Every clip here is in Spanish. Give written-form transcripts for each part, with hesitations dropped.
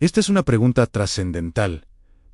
Esta es una pregunta trascendental,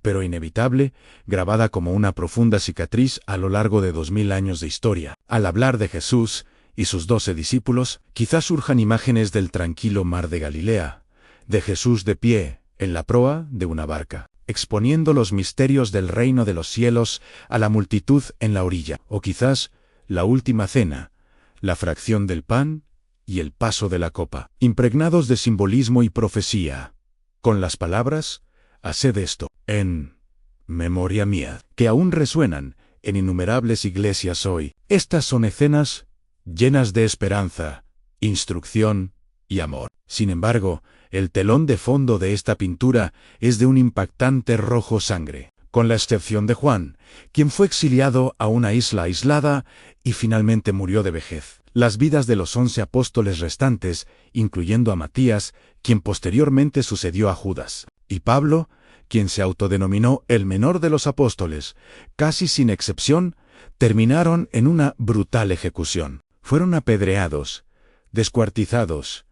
pero inevitable, grabada como una profunda cicatriz a lo largo de 2000 años de historia. Al hablar de Jesús y sus 12 discípulos, quizás surjan imágenes del tranquilo mar de Galilea, de Jesús de pie, en la proa de una barca, exponiendo los misterios del reino de los cielos a la multitud en la orilla, o quizás la última cena, la fracción del pan y el paso de la copa, impregnados de simbolismo y profecía, con las palabras, haced esto, en memoria mía, que aún resuenan en innumerables iglesias hoy. Estas son escenas llenas de esperanza, instrucción y amor. Sin embargo, el telón de fondo de esta pintura es de un impactante rojo sangre, con la excepción de Juan, quien fue exiliado a una isla aislada y finalmente murió de vejez. Las vidas de los 11 apóstoles restantes, incluyendo a Matías, quien posteriormente sucedió a Judas, y Pablo, quien se autodenominó el menor de los apóstoles, casi sin excepción, terminaron en una brutal ejecución. Fueron apedreados, descuartizados,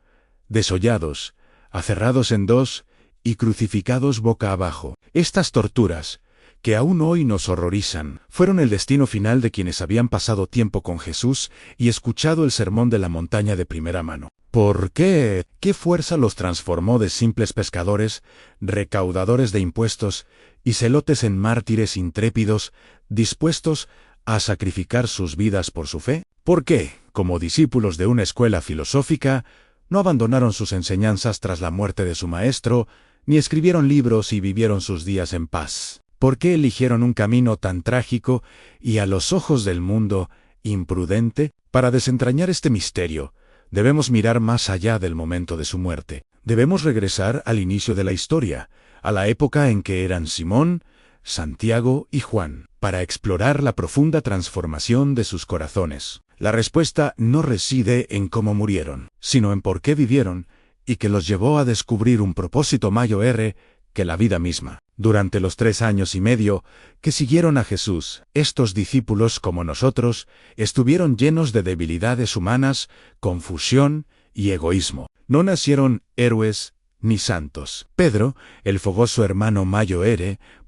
desollados, aserrados en dos y crucificados boca abajo. Estas torturas, que aún hoy nos horrorizan, fueron el destino final de quienes habían pasado tiempo con Jesús y escuchado el sermón de la montaña de primera mano. ¿Por qué? ¿Qué fuerza los transformó de simples pescadores, recaudadores de impuestos y celotes en mártires intrépidos, dispuestos a sacrificar sus vidas por su fe? ¿Por qué, como discípulos de una escuela filosófica, no abandonaron sus enseñanzas tras la muerte de su maestro, ni escribieron libros y vivieron sus días en paz? ¿Por qué eligieron un camino tan trágico y, a los ojos del mundo, imprudente? Para desentrañar este misterio, debemos mirar más allá del momento de su muerte. Debemos regresar al inicio de la historia, a la época en que eran Simón, Santiago y Juan, para explorar la profunda transformación de sus corazones. La respuesta no reside en cómo murieron, sino en por qué vivieron y que los llevó a descubrir un propósito mayor que la vida misma. Durante los 3 años y medio que siguieron a Jesús, estos discípulos, como nosotros, estuvieron llenos de debilidades humanas, confusión y egoísmo. No nacieron héroes ni santos. Pedro, el fogoso hermano mayor,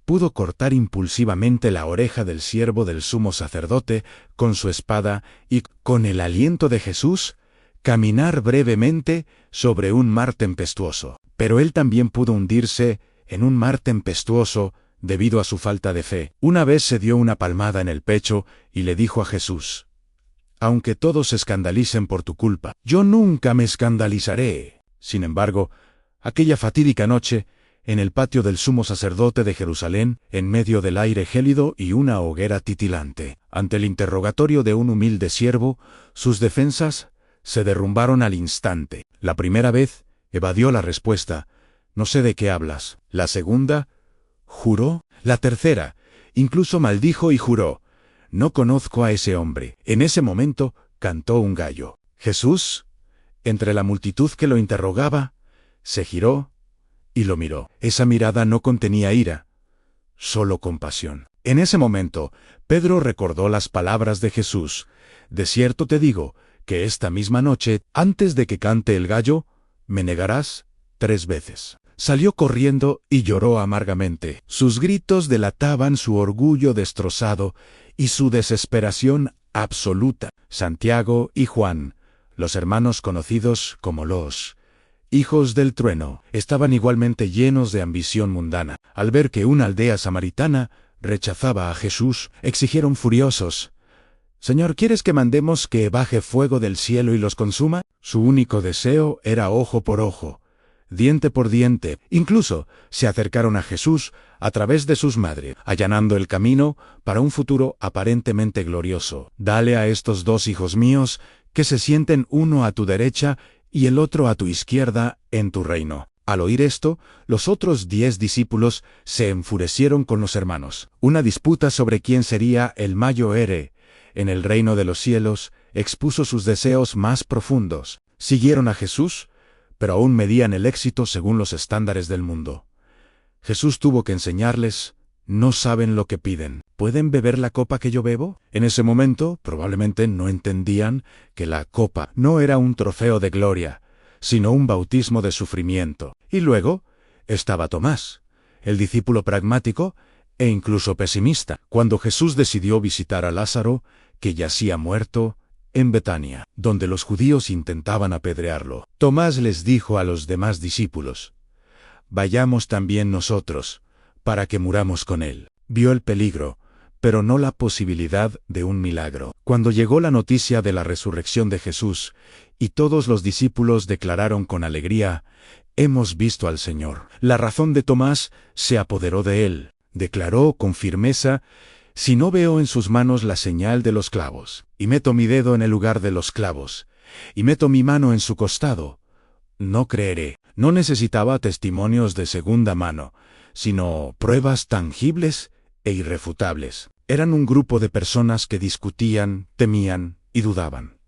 pudo cortar impulsivamente la oreja del siervo del sumo sacerdote con su espada y, con el aliento de Jesús, caminar brevemente sobre un mar tempestuoso. Pero él también pudo hundirse en un mar tempestuoso debido a su falta de fe. Una vez se dio una palmada en el pecho y le dijo a Jesús: «Aunque todos se escandalicen por tu culpa, yo nunca me escandalizaré». Sin embargo, aquella fatídica noche, en el patio del sumo sacerdote de Jerusalén, en medio del aire gélido y una hoguera titilante, ante el interrogatorio de un humilde siervo, sus defensas se derrumbaron al instante. La primera vez evadió la respuesta: «No sé de qué hablas». La segunda, juró. La tercera, incluso maldijo y juró: «No conozco a ese hombre». En ese momento cantó un gallo. Jesús, entre la multitud que lo interrogaba, se giró y lo miró. Esa mirada no contenía ira, solo compasión. En ese momento, Pedro recordó las palabras de Jesús: «De cierto te digo, que esta misma noche, antes de que cante el gallo, me negarás 3 veces». Salió corriendo y lloró amargamente. Sus gritos delataban su orgullo destrozado y su desesperación absoluta. Santiago y Juan, los hermanos conocidos como los hijos del trueno, estaban igualmente llenos de ambición mundana. Al ver que una aldea samaritana rechazaba a Jesús, exigieron furiosos: «Señor, ¿quieres que mandemos que baje fuego del cielo y los consuma?». Su único deseo era ojo por ojo, diente por diente. Incluso se acercaron a Jesús a través de sus madres, allanando el camino para un futuro aparentemente glorioso. «Dale a estos 2 hijos míos que se sienten uno a tu derecha y el otro a tu izquierda en tu reino». Al oír esto, los otros 10 discípulos se enfurecieron con los hermanos. Una disputa sobre quién sería el mayor en el reino de los cielos expuso sus deseos más profundos. Siguieron a Jesús, pero aún medían el éxito según los estándares del mundo. Jesús tuvo que enseñarles: «No saben lo que piden. ¿Pueden beber la copa que yo bebo?». En ese momento, probablemente no entendían que la copa no era un trofeo de gloria, sino un bautismo de sufrimiento. Y luego, estaba Tomás, el discípulo pragmático e incluso pesimista, cuando Jesús decidió visitar a Lázaro, que yacía muerto, en Betania, donde los judíos intentaban apedrearlo. Tomás les dijo a los demás discípulos: «Vayamos también nosotros, para que muramos con él». Vio el peligro, pero no la posibilidad de un milagro. Cuando llegó la noticia de la resurrección de Jesús, y todos los discípulos declararon con alegría: «Hemos visto al Señor», la razón de Tomás se apoderó de él. Declaró con firmeza: «Si no veo en sus manos la señal de los clavos, y meto mi dedo en el lugar de los clavos, y meto mi mano en su costado, no creeré». No necesitaba testimonios de segunda mano, sino pruebas tangibles e irrefutables. Eran un grupo de personas que discutían, temían y dudaban.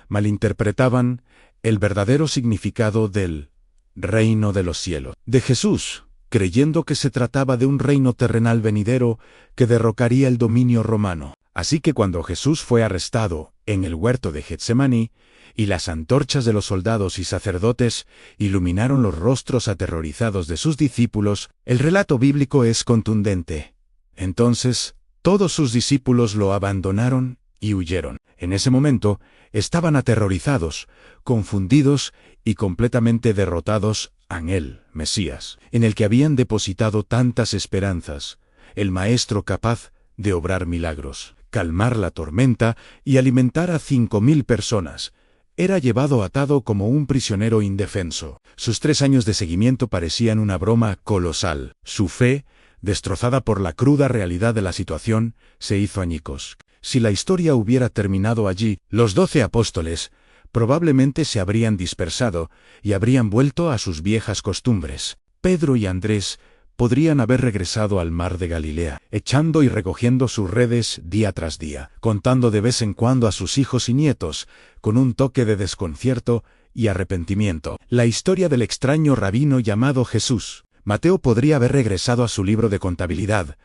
Malinterpretaban el verdadero significado del reino de los cielos, de Jesús, creyendo que se trataba de un reino terrenal venidero que derrocaría el dominio romano. Así que cuando Jesús fue arrestado en el huerto de Getsemaní, y las antorchas de los soldados y sacerdotes iluminaron los rostros aterrorizados de sus discípulos, el relato bíblico es contundente. Entonces, todos sus discípulos lo abandonaron y huyeron. En ese momento, estaban aterrorizados, confundidos y completamente derrotados ante el Mesías, en el que habían depositado tantas esperanzas, el Maestro capaz de obrar milagros, calmar la tormenta y alimentar a 5.000 personas. Era llevado atado como un prisionero indefenso. Sus 3 años de seguimiento parecían una broma colosal. Su fe, destrozada por la cruda realidad de la situación, se hizo añicos. Si la historia hubiera terminado allí, los 12 apóstoles probablemente se habrían dispersado y habrían vuelto a sus viejas costumbres. Pedro y Andrés podrían haber regresado al mar de Galilea, echando y recogiendo sus redes día tras día, contando de vez en cuando a sus hijos y nietos, con un toque de desconcierto y arrepentimiento, la historia del extraño rabino llamado Jesús. Mateo podría haber regresado a su libro de contabilidad,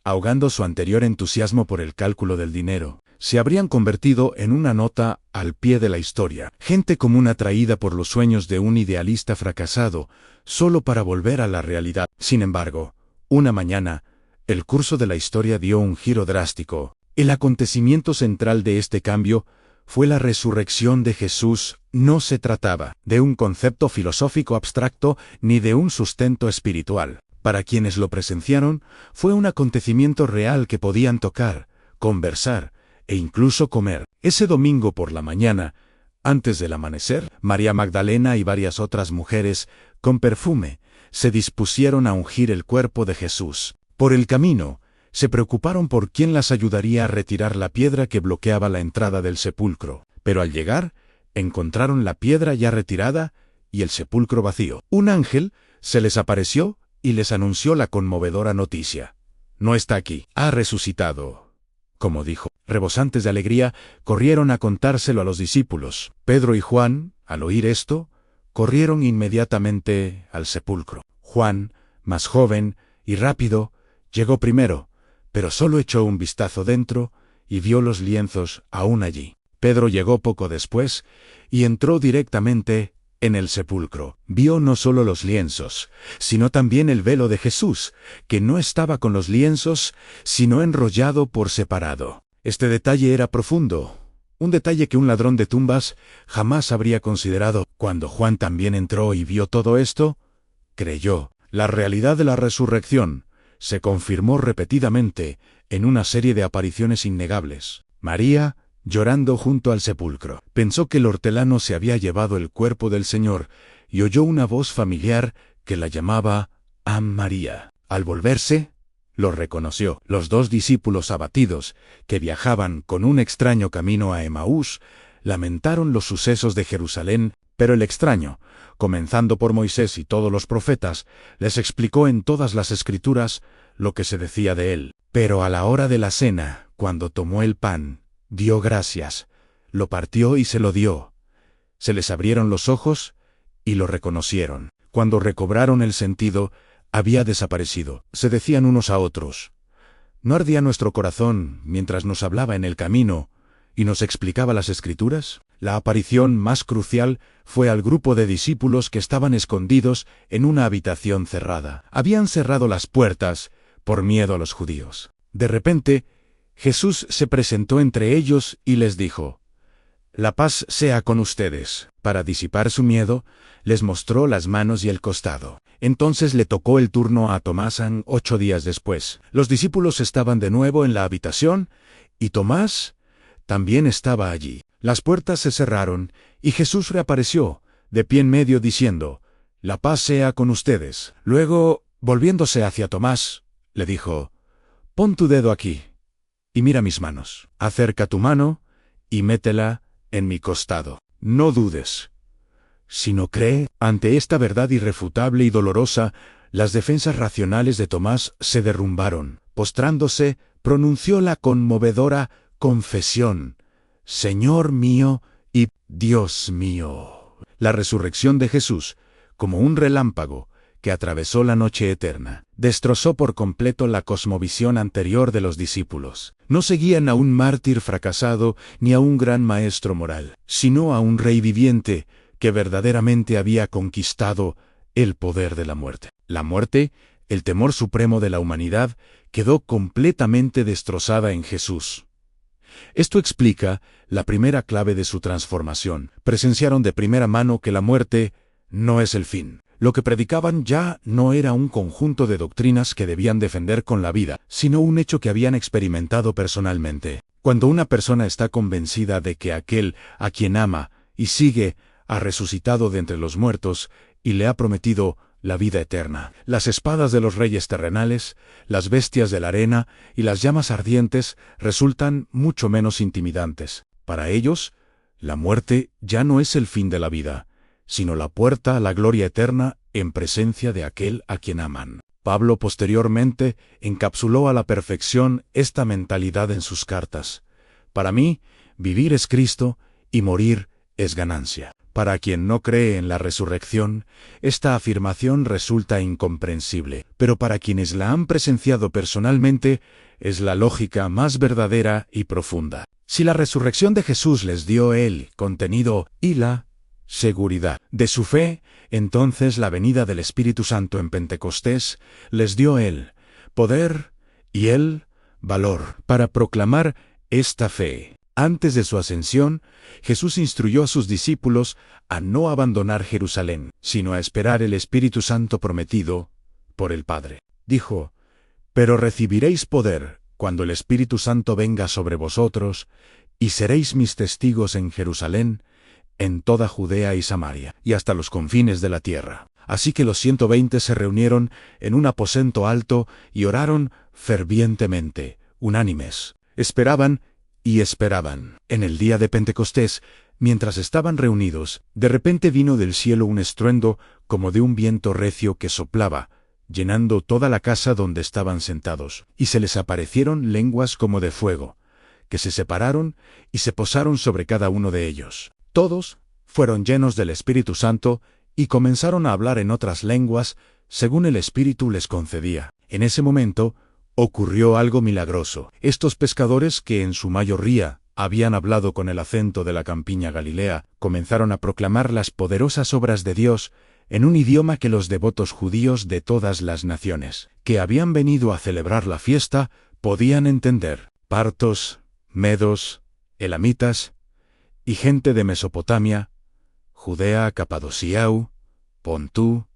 ahogando su anterior entusiasmo por el cálculo del dinero. Se habrían convertido en una nota al pie de la historia, gente común atraída por los sueños de un idealista fracasado, solo para volver a la realidad. Sin embargo, una mañana, el curso de la historia dio un giro drástico. El acontecimiento central de este cambio fue la resurrección de Jesús. No se trataba de un concepto filosófico abstracto ni de un sustento espiritual. Para quienes lo presenciaron, fue un acontecimiento real que podían tocar, conversar e incluso comer. Ese domingo por la mañana, antes del amanecer, María Magdalena y varias otras mujeres, con perfume, se dispusieron a ungir el cuerpo de Jesús. Por el camino, se preocuparon por quién las ayudaría a retirar la piedra que bloqueaba la entrada del sepulcro. Pero al llegar, encontraron la piedra ya retirada y el sepulcro vacío. Un ángel se les apareció y les anunció la conmovedora noticia: «No está aquí, ha resucitado», como dijo. Rebosantes de alegría, corrieron a contárselo a los discípulos. Pedro y Juan, al oír esto, corrieron inmediatamente al sepulcro. Juan, más joven y rápido, llegó primero, pero solo echó un vistazo dentro y vio los lienzos aún allí. Pedro llegó poco después y entró directamente en el sepulcro. Vio no solo los lienzos, sino también el velo de Jesús, que no estaba con los lienzos, sino enrollado por separado. Este detalle era profundo, un detalle que un ladrón de tumbas jamás habría considerado. Cuando Juan también entró y vio todo esto, creyó. La realidad de la resurrección se confirmó repetidamente en una serie de apariciones innegables. María, llorando junto al sepulcro, pensó que el hortelano se había llevado el cuerpo del Señor y oyó una voz familiar que la llamaba María. Al volverse, lo reconoció. Los 2 discípulos abatidos, que viajaban con un extraño camino a Emaús, lamentaron los sucesos de Jerusalén, pero el extraño, comenzando por Moisés y todos los profetas, les explicó en todas las Escrituras lo que se decía de él. Pero a la hora de la cena, cuando tomó el pan, dio gracias, lo partió y se lo dio. Se les abrieron los ojos y lo reconocieron. Cuando recobraron el sentido, había desaparecido. Se decían unos a otros: «¿No ardía nuestro corazón mientras nos hablaba en el camino y nos explicaba las Escrituras? La aparición más crucial fue al grupo de discípulos que estaban escondidos en una habitación cerrada. Habían cerrado las puertas por miedo a los judíos. De repente, Jesús se presentó entre ellos y les dijo: «La paz sea con ustedes». Para disipar su miedo, les mostró las manos y el costado. Entonces le tocó el turno a Tomás 8 días después. Los discípulos estaban de nuevo en la habitación y Tomás también estaba allí. Las puertas se cerraron y Jesús reapareció, de pie en medio, diciendo: «La paz sea con ustedes». Luego, volviéndose hacia Tomás, le dijo: «Pon tu dedo aquí y mira mis manos. Acerca tu mano y métela en mi costado. No dudes, sino cree». Ante esta verdad irrefutable y dolorosa, las defensas racionales de Tomás se derrumbaron. Postrándose, pronunció la conmovedora confesión: «Señor mío y Dios mío». La resurrección de Jesús, como un relámpago que atravesó la noche eterna, destrozó por completo la cosmovisión anterior de los discípulos. No seguían a un mártir fracasado ni a un gran maestro moral, sino a un rey viviente que verdaderamente había conquistado el poder de la muerte. La muerte, el temor supremo de la humanidad, quedó completamente destrozada en Jesús. Esto explica la primera clave de su transformación. Presenciaron de primera mano que la muerte no es el fin. Lo que predicaban ya no era un conjunto de doctrinas que debían defender con la vida, sino un hecho que habían experimentado personalmente. Cuando una persona está convencida de que aquel a quien ama y sigue ha resucitado de entre los muertos y le ha prometido la vida eterna, las espadas de los reyes terrenales, las bestias de la arena y las llamas ardientes resultan mucho menos intimidantes. Para ellos, la muerte ya no es el fin de la vida, sino la puerta a la gloria eterna en presencia de aquel a quien aman. Pablo posteriormente encapsuló a la perfección esta mentalidad en sus cartas: «Para mí, vivir es Cristo y morir es ganancia». Para quien no cree en la resurrección, esta afirmación resulta incomprensible, pero para quienes la han presenciado personalmente, es la lógica más verdadera y profunda. Si la resurrección de Jesús les dio el contenido y la seguridad de su fe, entonces la venida del Espíritu Santo en Pentecostés les dio el poder y el valor para proclamar esta fe. Antes de su ascensión, Jesús instruyó a sus discípulos a no abandonar Jerusalén, sino a esperar el Espíritu Santo prometido por el Padre. Dijo: «Pero recibiréis poder cuando el Espíritu Santo venga sobre vosotros, y seréis mis testigos en Jerusalén, en toda Judea y Samaria, y hasta los confines de la tierra». Así que los 120 se reunieron en un aposento alto y oraron fervientemente, unánimes. Esperaban y esperaban. En el día de Pentecostés, mientras estaban reunidos, de repente vino del cielo un estruendo como de un viento recio que soplaba, llenando toda la casa donde estaban sentados, y se les aparecieron lenguas como de fuego, que se separaron y se posaron sobre cada uno de ellos. Todos fueron llenos del Espíritu Santo y comenzaron a hablar en otras lenguas según el Espíritu les concedía. En ese momento ocurrió algo milagroso. Estos pescadores, que en su mayoría habían hablado con el acento de la campiña Galilea, comenzaron a proclamar las poderosas obras de Dios en un idioma que los devotos judíos de todas las naciones, que habían venido a celebrar la fiesta, podían entender. Partos, medos, elamitas y gente de Mesopotamia, Judea, Capadociau, Pontú,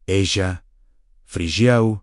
Asia, Frigiau,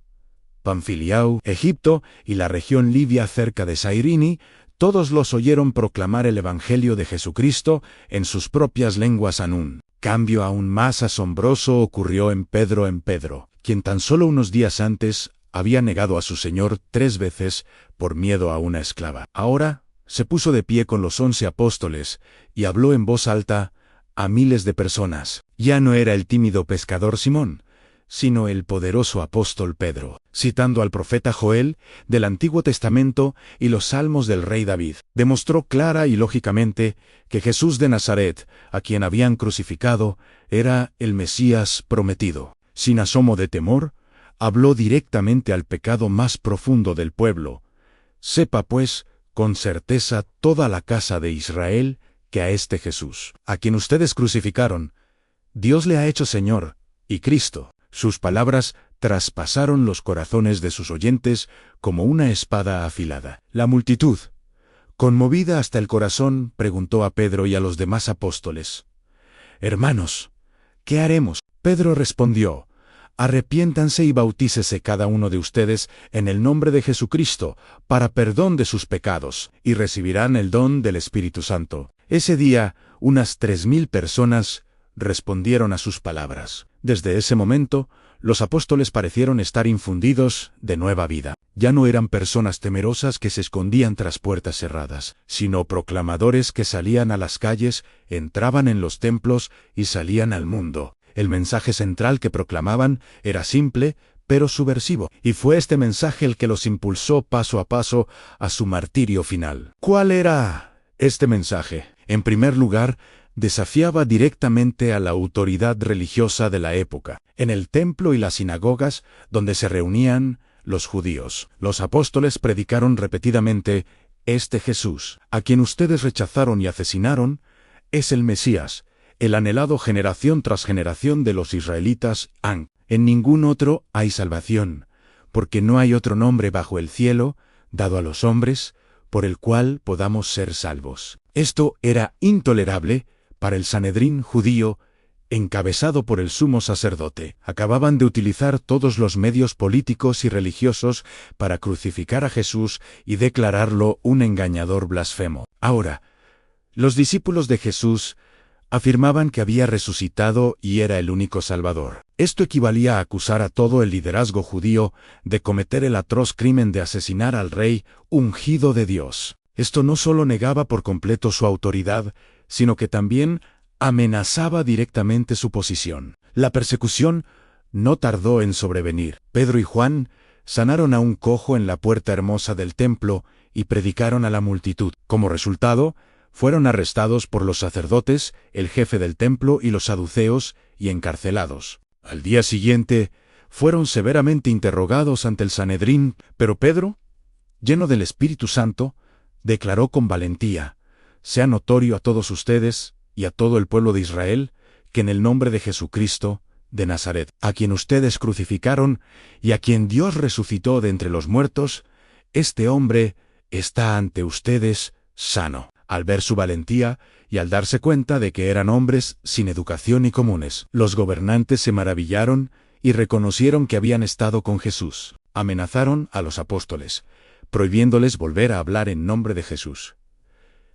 Panfiliau, Egipto y la región libia cerca de Sairini, todos los oyeron proclamar el Evangelio de Jesucristo en sus propias lenguas. Un cambio aún más asombroso ocurrió en Pedro, quien tan solo unos días antes había negado a su Señor 3 veces por miedo a una esclava. Ahora se puso de pie con los 11 apóstoles y habló en voz alta a miles de personas. Ya no era el tímido pescador Simón, sino el poderoso apóstol Pedro, citando al profeta Joel del Antiguo Testamento y los salmos del rey David. Demostró clara y lógicamente que Jesús de Nazaret, a quien habían crucificado, era el Mesías prometido. Sin asomo de temor, habló directamente al pecado más profundo del pueblo. Sepa, pues, con certeza toda la casa de Israel, que a este Jesús, a quien ustedes crucificaron, Dios le ha hecho Señor y Cristo. Sus palabras traspasaron los corazones de sus oyentes como una espada afilada. La multitud, conmovida hasta el corazón, preguntó a Pedro y a los demás apóstoles: «Hermanos, ¿qué haremos?». Pedro respondió: «Arrepiéntanse y bautícese cada uno de ustedes en el nombre de Jesucristo para perdón de sus pecados, y recibirán el don del Espíritu Santo». Ese día, unas 3.000 personas respondieron a sus palabras. Desde ese momento, los apóstoles parecieron estar infundidos de nueva vida. Ya no eran personas temerosas que se escondían tras puertas cerradas, sino proclamadores que salían a las calles, entraban en los templos y salían al mundo. El mensaje central que proclamaban era simple, pero subversivo, y fue este mensaje el que los impulsó paso a paso a su martirio final. ¿Cuál era este mensaje? En primer lugar, desafiaba directamente a la autoridad religiosa de la época. En el templo y las sinagogas, donde se reunían los judíos, los apóstoles predicaron repetidamente: «Este Jesús, a quien ustedes rechazaron y asesinaron, es el Mesías, el anhelado generación tras generación de los israelitas. En ningún otro hay salvación, porque no hay otro nombre bajo el cielo, dado a los hombres, por el cual podamos ser salvos». Esto era intolerable para el Sanedrín judío, encabezado por el sumo sacerdote. Acababan de utilizar todos los medios políticos y religiosos para crucificar a Jesús y declararlo un engañador blasfemo. Ahora, los discípulos de Jesús afirmaban que había resucitado y era el único Salvador. Esto equivalía a acusar a todo el liderazgo judío de cometer el atroz crimen de asesinar al rey ungido de Dios. Esto no solo negaba por completo su autoridad, sino que también amenazaba directamente su posición. La persecución no tardó en sobrevenir. Pedro y Juan sanaron a un cojo en la puerta hermosa del templo y predicaron a la multitud. Como resultado, fueron arrestados por los sacerdotes, el jefe del templo y los saduceos, y encarcelados. Al día siguiente, fueron severamente interrogados ante el Sanedrín, pero Pedro, lleno del Espíritu Santo, declaró con valentía: «Sea notorio a todos ustedes y a todo el pueblo de Israel que en el nombre de Jesucristo de Nazaret, a quien ustedes crucificaron y a quien Dios resucitó de entre los muertos, este hombre está ante ustedes sano». Al ver su valentía y al darse cuenta de que eran hombres sin educación y comunes, los gobernantes se maravillaron y reconocieron que habían estado con Jesús. Amenazaron a los apóstoles, prohibiéndoles volver a hablar en nombre de Jesús.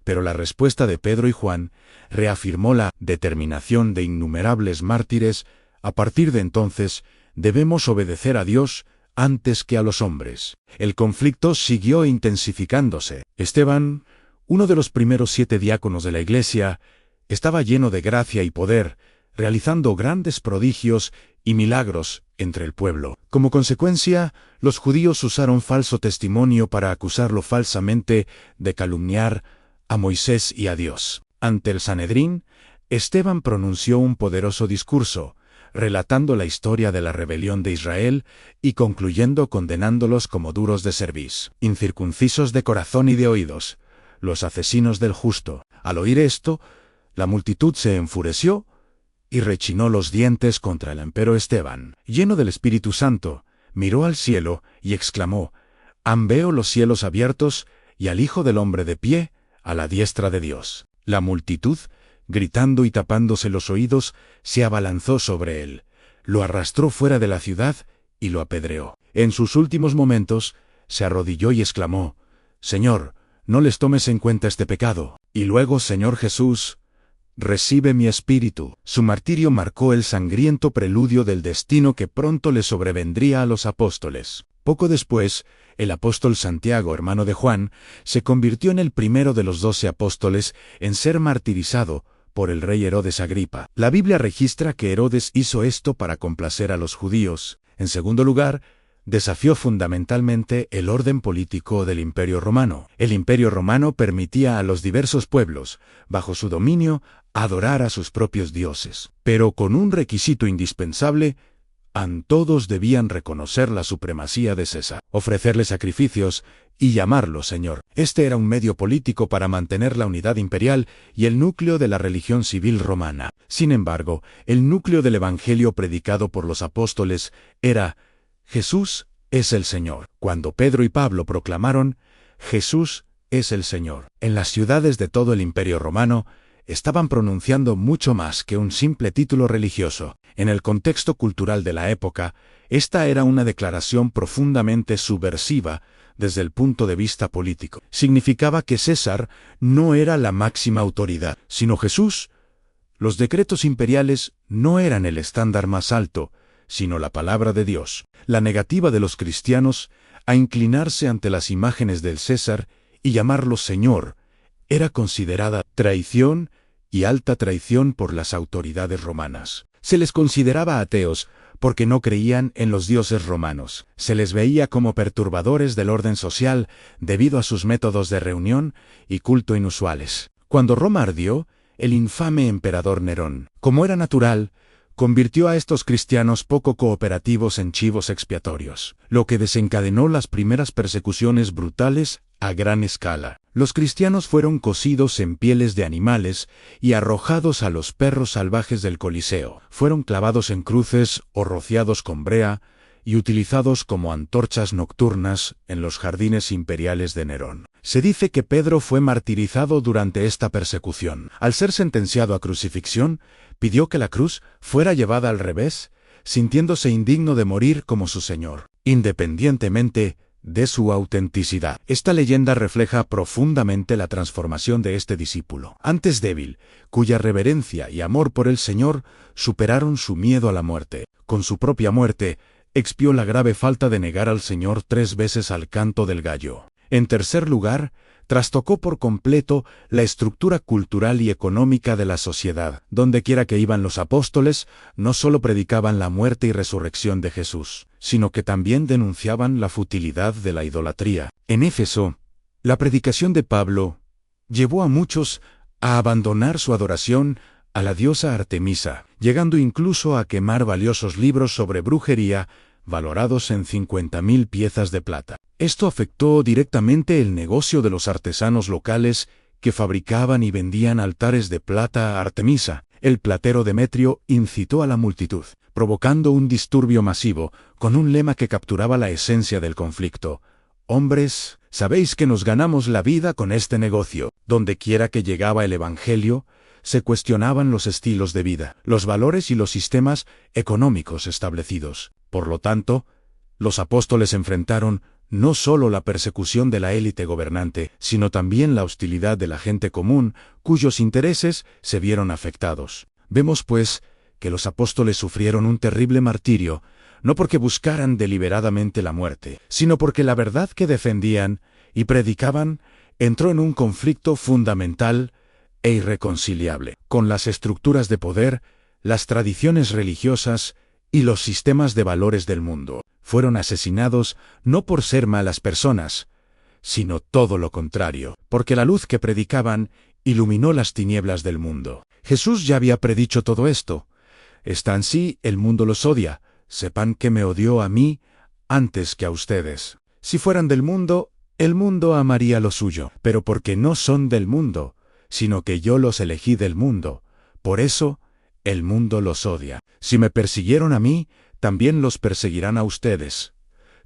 Pero la respuesta de Pedro y Juan reafirmó la determinación de innumerables mártires. A partir de entonces, debemos obedecer a Dios antes que a los hombres. El conflicto siguió intensificándose. Esteban, uno de los primeros 7 diáconos de la Iglesia, estaba lleno de gracia y poder, realizando grandes prodigios y milagros entre el pueblo. Como consecuencia, los judíos usaron falso testimonio para acusarlo falsamente de calumniar a Moisés y a Dios. Ante el Sanedrín, Esteban pronunció un poderoso discurso, relatando la historia de la rebelión de Israel y concluyendo condenándolos como duros de cerviz, incircuncisos de corazón y de oídos, los asesinos del justo. Al oír esto, la multitud se enfureció y rechinó los dientes contra el empero Esteban. Lleno del Espíritu Santo, miró al cielo y exclamó: «Veo los cielos abiertos y al Hijo del Hombre de pie a la diestra de Dios». La multitud, gritando y tapándose los oídos, se abalanzó sobre él, lo arrastró fuera de la ciudad y lo apedreó. En sus últimos momentos, se arrodilló y exclamó: «Señor, no les tomes en cuenta este pecado». Y luego: «Señor Jesús, recibe mi espíritu». Su martirio marcó el sangriento preludio del destino que pronto le sobrevendría a los apóstoles. Poco después, el apóstol Santiago, hermano de Juan, se convirtió en el primero de los 12 apóstoles en ser martirizado por el rey Herodes Agripa. La Biblia registra que Herodes hizo esto para complacer a los judíos. En segundo lugar, desafió fundamentalmente el orden político del Imperio Romano. El Imperio Romano permitía a los diversos pueblos, bajo su dominio, adorar a sus propios dioses, pero con un requisito indispensable: todos debían reconocer la supremacía de César, ofrecerle sacrificios y llamarlo Señor. Este era un medio político para mantener la unidad imperial y el núcleo de la religión civil romana. Sin embargo, el núcleo del evangelio predicado por los apóstoles era: Jesús es el Señor. Cuando Pedro y Pablo proclamaron: Jesús es el Señor, en las ciudades de todo el imperio romano, estaban pronunciando mucho más que un simple título religioso. En el contexto cultural de la época, esta era una declaración profundamente subversiva desde el punto de vista político. Significaba que César no era la máxima autoridad, sino Jesús. Los decretos imperiales no eran el estándar más alto, sino la palabra de Dios. La negativa de los cristianos a inclinarse ante las imágenes del César y llamarlo Señor era considerada traición y alta traición por las autoridades romanas. Se les consideraba ateos porque no creían en los dioses romanos. Se les veía como perturbadores del orden social debido a sus métodos de reunión y culto inusuales. Cuando Roma ardió, el infame emperador Nerón, como era natural, convirtió a estos cristianos poco cooperativos en chivos expiatorios, lo que desencadenó las primeras persecuciones brutales a gran escala. Los cristianos fueron cosidos en pieles de animales y arrojados a los perros salvajes del Coliseo. Fueron clavados en cruces o rociados con brea y utilizados como antorchas nocturnas en los jardines imperiales de Nerón. Se dice que Pedro fue martirizado durante esta persecución. Al ser sentenciado a crucifixión, pidió que la cruz fuera llevada al revés, sintiéndose indigno de morir como su Señor, independientemente de su autenticidad. Esta leyenda refleja profundamente la transformación de este discípulo, antes débil, cuya reverencia y amor por el Señor superaron su miedo a la muerte. Con su propia muerte, expió la grave falta de negar al Señor 3 veces al canto del gallo. En tercer lugar, trastocó por completo la estructura cultural y económica de la sociedad. Donde quiera que iban los apóstoles, no solo predicaban la muerte y resurrección de Jesús, sino que también denunciaban la futilidad de la idolatría. En Éfeso, la predicación de Pablo llevó a muchos a abandonar su adoración a la diosa Artemisa, llegando incluso a quemar valiosos libros sobre brujería valorados en 50.000 piezas de plata. Esto afectó directamente el negocio de los artesanos locales que fabricaban y vendían altares de plata a Artemisa. El platero Demetrio incitó a la multitud, provocando un disturbio masivo, con un lema que capturaba la esencia del conflicto: «Hombres, sabéis que nos ganamos la vida con este negocio». Donde quiera que llegaba el evangelio, se cuestionaban los estilos de vida, los valores y los sistemas económicos establecidos. Por lo tanto, los apóstoles enfrentaron no solo la persecución de la élite gobernante, sino también la hostilidad de la gente común, cuyos intereses se vieron afectados. Vemos, pues, que los apóstoles sufrieron un terrible martirio, no porque buscaran deliberadamente la muerte, sino porque la verdad que defendían y predicaban entró en un conflicto fundamental e irreconciliable con las estructuras de poder, las tradiciones religiosas y los sistemas de valores del mundo. Fueron asesinados no por ser malas personas, sino todo lo contrario, porque la luz que predicaban iluminó las tinieblas del mundo. Jesús ya había predicho todo esto. Están sí, el mundo los odia. Sepan que me odió a mí antes que a ustedes. Si fueran del mundo, el mundo amaría lo suyo, pero porque no son del mundo, sino que yo los elegí del mundo. Por eso, el mundo los odia. Si me persiguieron a mí, también los perseguirán a ustedes.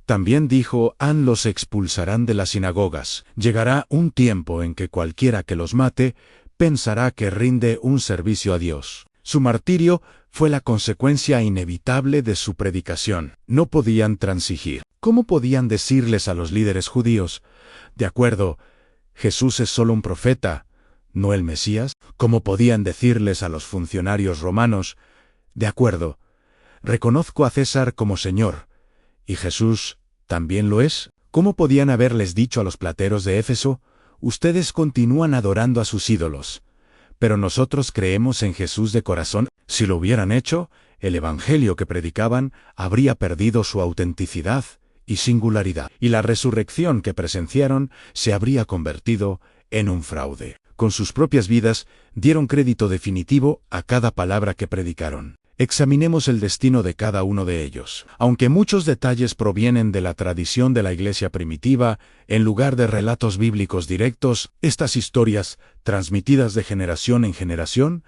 También dijo: los expulsarán de las sinagogas. Llegará un tiempo en que cualquiera que los mate pensará que rinde un servicio a Dios. Su martirio fue la consecuencia inevitable de su predicación. No podían transigir. ¿Cómo podían decirles a los líderes judíos: de acuerdo, Jesús es solo un profeta, no el Mesías? ¿Cómo podían decirles a los funcionarios romanos: de acuerdo, reconozco a César como Señor, y Jesús también lo es? ¿Cómo podían haberles dicho a los plateros de Éfeso: ustedes continúan adorando a sus ídolos, pero nosotros creemos en Jesús de corazón? Si lo hubieran hecho, el evangelio que predicaban habría perdido su autenticidad y singularidad, y la resurrección que presenciaron se habría convertido en un fraude. Con sus propias vidas dieron crédito definitivo a cada palabra que predicaron. Examinemos el destino de cada uno de ellos. Aunque muchos detalles provienen de la tradición de la Iglesia primitiva, en lugar de relatos bíblicos directos, estas historias, transmitidas de generación en generación,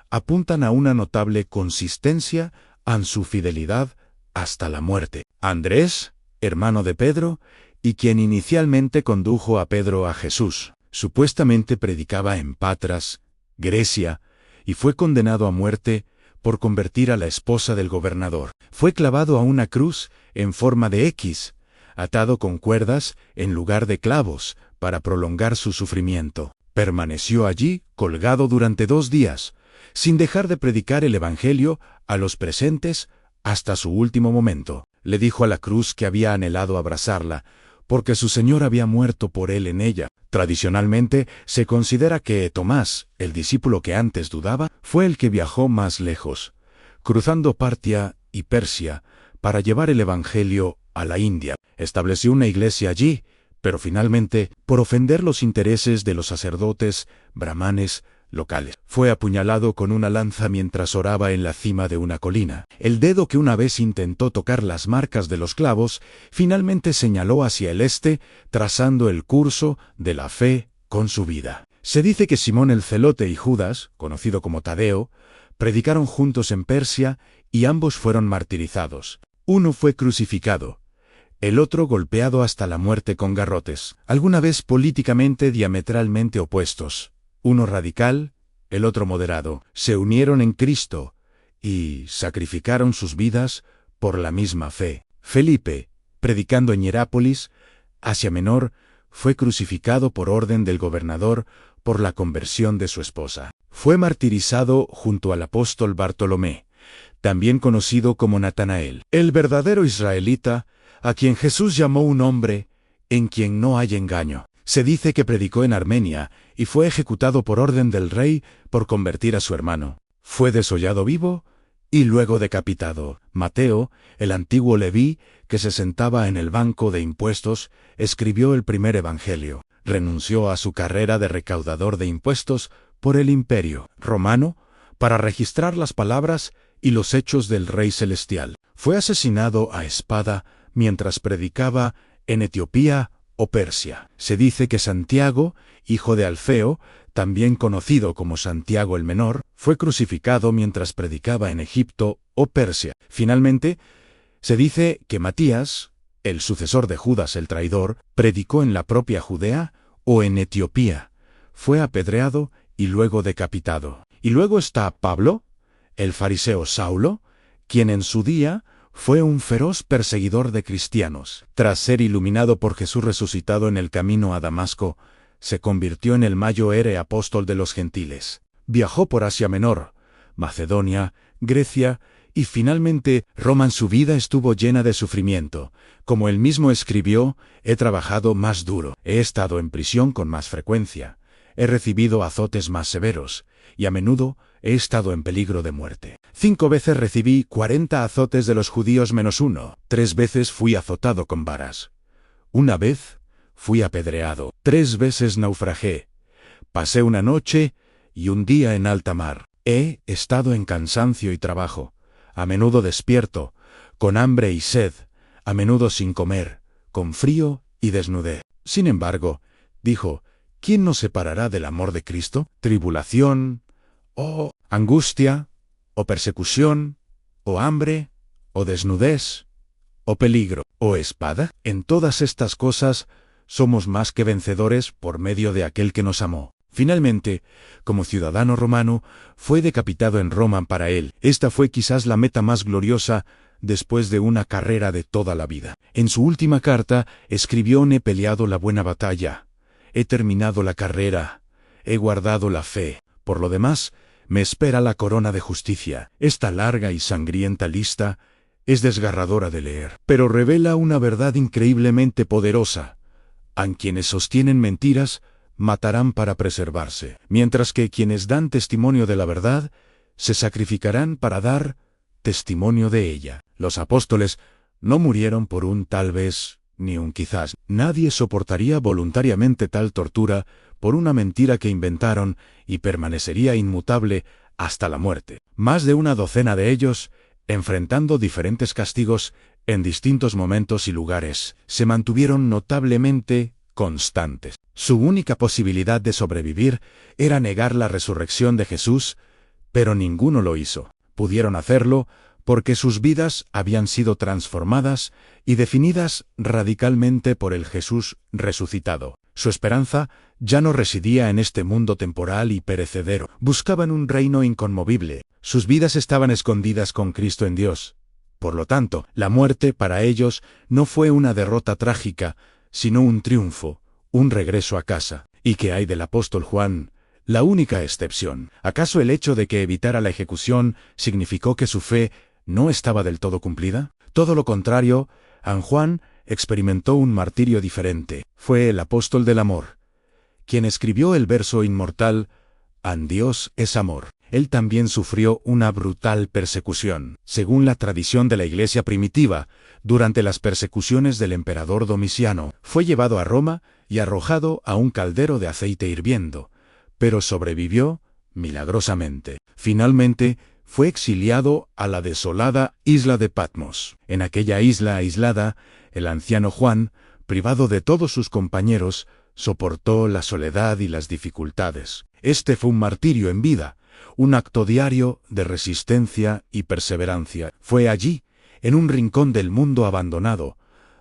apuntan a una notable consistencia en su fidelidad hasta la muerte. Andrés, hermano de Pedro, y quien inicialmente condujo a Pedro a Jesús, supuestamente predicaba en Patras, Grecia, y fue condenado a muerte por convertir a la esposa del gobernador. Fue clavado a una cruz en forma de X, atado con cuerdas en lugar de clavos, para prolongar su sufrimiento. Permaneció allí, colgado durante 2 días, sin dejar de predicar el Evangelio a los presentes hasta su último momento. Le dijo a la cruz que había anhelado abrazarla, porque su Señor había muerto por él en ella. Tradicionalmente, se considera que Tomás, el discípulo que antes dudaba, fue el que viajó más lejos, cruzando Partia y Persia, para llevar el Evangelio a la India. Estableció una iglesia allí, pero finalmente, por ofender los intereses de los sacerdotes brahmanes locales, fue apuñalado con una lanza mientras oraba en la cima de una colina. El dedo que una vez intentó tocar las marcas de los clavos, finalmente señaló hacia el este, trazando el curso de la fe con su vida. Se dice que Simón el Celote y Judas, conocido como Tadeo, predicaron juntos en Persia y ambos fueron martirizados. Uno fue crucificado, el otro golpeado hasta la muerte con garrotes, alguna vez políticamente diametralmente opuestos. Uno radical, el otro moderado, se unieron en Cristo y sacrificaron sus vidas por la misma fe. Felipe, predicando en Hierápolis, Asia Menor, fue crucificado por orden del gobernador por la conversión de su esposa. Fue martirizado junto al apóstol Bartolomé, también conocido como Natanael, el verdadero israelita, a quien Jesús llamó un hombre en quien no hay engaño. Se dice que predicó en Armenia y fue ejecutado por orden del rey por convertir a su hermano. Fue desollado vivo y luego decapitado. Mateo, el antiguo Leví, que se sentaba en el banco de impuestos, escribió el primer evangelio. Renunció a su carrera de recaudador de impuestos por el imperio romano para registrar las palabras y los hechos del Rey Celestial. Fue asesinado a espada mientras predicaba en Etiopía o Persia. Se dice que Santiago, hijo de Alfeo, también conocido como Santiago el Menor, fue crucificado mientras predicaba en Egipto o Persia. Finalmente, se dice que Matías, el sucesor de Judas el traidor, predicó en la propia Judea o en Etiopía. Fue apedreado y luego decapitado. Y luego está Pablo, el fariseo Saulo, quien en su día fue un feroz perseguidor de cristianos. Tras ser iluminado por Jesús resucitado en el camino a Damasco, se convirtió en el mayor apóstol de los gentiles. Viajó por Asia Menor, Macedonia, Grecia y finalmente Roma. En su vida estuvo llena de sufrimiento. Como él mismo escribió, he trabajado más duro, he estado en prisión con más frecuencia, he recibido azotes más severos, y a menudo he estado en peligro de muerte. 5 veces recibí 40 azotes de los judíos menos 1. 3 veces fui azotado con varas. 1 vez fui apedreado. 3 veces naufragé. Pasé una noche y un día en alta mar. He estado en cansancio y trabajo, a menudo despierto, con hambre y sed, a menudo sin comer, con frío y desnudez. Sin embargo, dijo, ¿quién nos separará del amor de Cristo? ¿Tribulación, o angustia, o persecución, o hambre, o desnudez, o peligro, o espada? En todas estas cosas somos más que vencedores por medio de aquel que nos amó. Finalmente, como ciudadano romano, fue decapitado en Roma para él. Esta fue quizás la meta más gloriosa después de una carrera de toda la vida. En su última carta escribió: he peleado la buena batalla, he terminado la carrera, he guardado la fe. Por lo demás, me espera la corona de justicia. Esta larga y sangrienta lista es desgarradora de leer, pero revela una verdad increíblemente poderosa. A quienes sostienen mentiras, matarán para preservarse, mientras que quienes dan testimonio de la verdad, se sacrificarán para dar testimonio de ella. Los apóstoles no murieron por un tal vez, ni un quizás. Nadie soportaría voluntariamente tal tortura por una mentira que inventaron y permanecería inmutable hasta la muerte. Más de una docena de ellos, enfrentando diferentes castigos en distintos momentos y lugares, se mantuvieron notablemente constantes. Su única posibilidad de sobrevivir era negar la resurrección de Jesús, pero ninguno lo hizo. Pudieron hacerlo porque sus vidas habían sido transformadas y definidas radicalmente por el Jesús resucitado. Su esperanza ya no residía en este mundo temporal y perecedero. Buscaban un reino inconmovible. Sus vidas estaban escondidas con Cristo en Dios. Por lo tanto, la muerte para ellos no fue una derrota trágica, sino un triunfo, un regreso a casa. ¿Y qué hay del apóstol Juan? La única excepción. ¿Acaso el hecho de que evitara la ejecución significó que su fe no estaba del todo cumplida? Todo lo contrario, San Juan experimentó un martirio diferente. Fue el apóstol del amor, quien escribió el verso inmortal, «An Dios es amor». Él también sufrió una brutal persecución. Según la tradición de la Iglesia primitiva, durante las persecuciones del emperador Domiciano, fue llevado a Roma y arrojado a un caldero de aceite hirviendo, pero sobrevivió milagrosamente. Finalmente, fue exiliado a la desolada isla de Patmos. En aquella isla aislada, el anciano Juan, privado de todos sus compañeros, soportó la soledad y las dificultades. Este fue un martirio en vida, un acto diario de resistencia y perseverancia. Fue allí, en un rincón del mundo abandonado,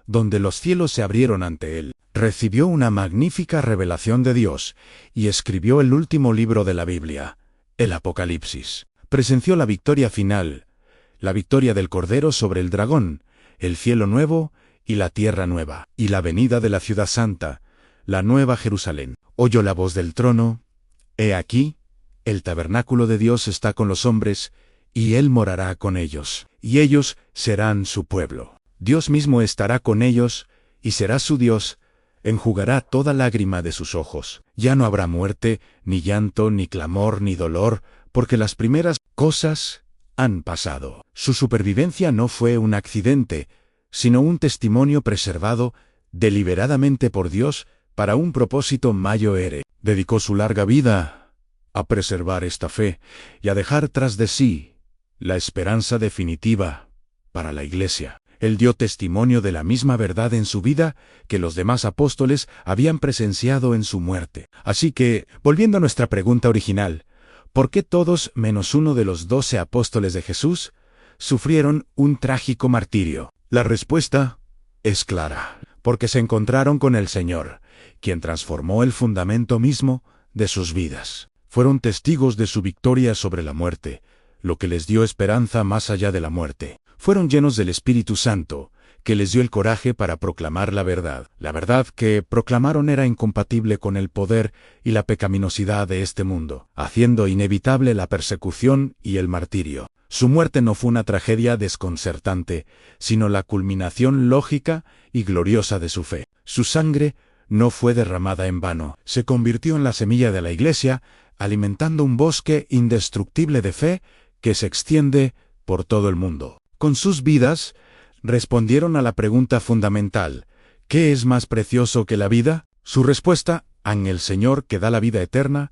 donde los cielos se abrieron ante él. Recibió una magnífica revelación de Dios y escribió el último libro de la Biblia, el Apocalipsis. Presenció la victoria final, la victoria del Cordero sobre el dragón, el cielo nuevo y la tierra nueva, y la venida de la ciudad santa, la nueva Jerusalén. Oyó la voz del trono, «He aquí, el tabernáculo de Dios está con los hombres, y Él morará con ellos, y ellos serán su pueblo. Dios mismo estará con ellos, y será su Dios, enjugará toda lágrima de sus ojos. Ya no habrá muerte, ni llanto, ni clamor, ni dolor, porque las primeras cosas han pasado». Su supervivencia no fue un accidente, sino un testimonio preservado deliberadamente por Dios para un propósito mayor. Dedicó su larga vida a preservar esta fe y a dejar tras de sí la esperanza definitiva para la Iglesia. Él dio testimonio de la misma verdad en su vida que los demás apóstoles habían presenciado en su muerte. Así que, volviendo a nuestra pregunta original, ¿por qué todos menos uno de los 12 apóstoles de Jesús sufrieron un trágico martirio? La respuesta es clara, porque se encontraron con el Señor, quien transformó el fundamento mismo de sus vidas. Fueron testigos de su victoria sobre la muerte, lo que les dio esperanza más allá de la muerte. Fueron llenos del Espíritu Santo, que les dio el coraje para proclamar la verdad. La verdad que proclamaron era incompatible con el poder y la pecaminosidad de este mundo, haciendo inevitable la persecución y el martirio. Su muerte no fue una tragedia desconcertante, sino la culminación lógica y gloriosa de su fe. Su sangre no fue derramada en vano. Se convirtió en la semilla de la Iglesia, alimentando un bosque indestructible de fe que se extiende por todo el mundo. Con sus vidas, respondieron a la pregunta fundamental, ¿qué es más precioso que la vida? Su respuesta, en el Señor que da la vida eterna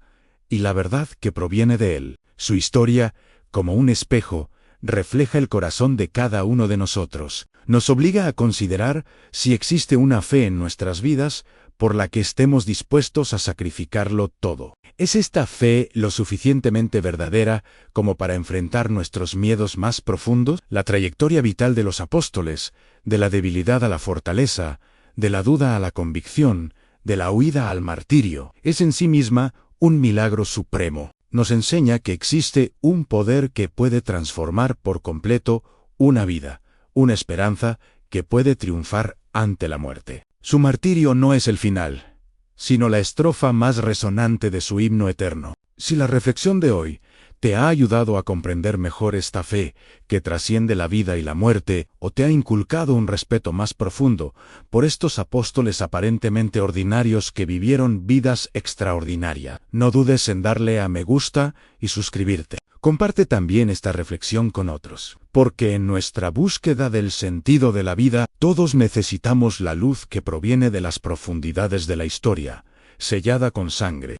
y la verdad que proviene de Él. Su historia, como un espejo, refleja el corazón de cada uno de nosotros. Nos obliga a considerar si existe una fe en nuestras vidas por la que estemos dispuestos a sacrificarlo todo. ¿Es esta fe lo suficientemente verdadera como para enfrentar nuestros miedos más profundos? La trayectoria vital de los apóstoles, de la debilidad a la fortaleza, de la duda a la convicción, de la huida al martirio, es en sí misma un milagro supremo. Nos enseña que existe un poder que puede transformar por completo una vida, una esperanza que puede triunfar ante la muerte. Su martirio no es el final, sino la estrofa más resonante de su himno eterno. Si la reflexión de hoy te ha ayudado a comprender mejor esta fe que trasciende la vida y la muerte, o te ha inculcado un respeto más profundo por estos apóstoles aparentemente ordinarios que vivieron vidas extraordinarias, no dudes en darle a me gusta y suscribirte. Comparte también esta reflexión con otros, porque en nuestra búsqueda del sentido de la vida, todos necesitamos la luz que proviene de las profundidades de la historia, sellada con sangre.